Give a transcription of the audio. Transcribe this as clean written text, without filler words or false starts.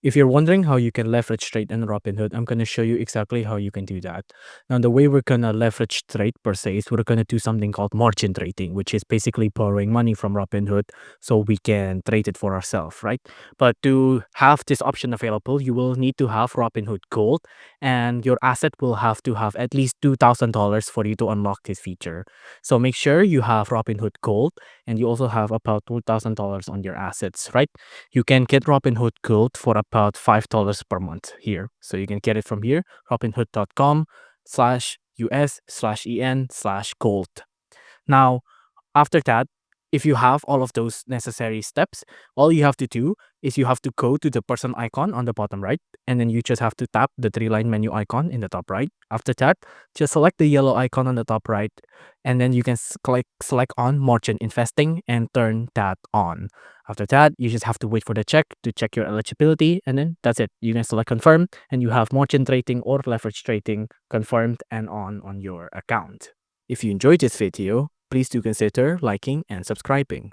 If you're wondering how you can leverage trade in Robinhood, I'm going to show you exactly how you can do that. Now, the way we're going to leverage trade per se is we're going to do something called margin trading, which is basically borrowing money from Robinhood so we can trade it for ourselves, right? But to have this option available, you will need to have Robinhood Gold, and your asset will have to have at least $2,000 for you to unlock this feature. So make sure you have Robinhood Gold, and you also have about $2,000 on your assets, right? You can get Robinhood Gold for about $5 per month here. So you can get it from here, robinhood.com/US/EN/gold. Now, after that, if you have all of those necessary steps, all you have to do is you have to go to the person icon on the bottom right, and then you just have to tap the three-line menu icon in the top right. After that, just select the yellow icon on the top right, and then you can select on margin investing and turn that on. After that, you just have to wait for the check to check your eligibility, and then that's it. You can select confirm, and you have margin trading or leverage trading confirmed and on your account. If you enjoyed this video, please do consider liking and subscribing.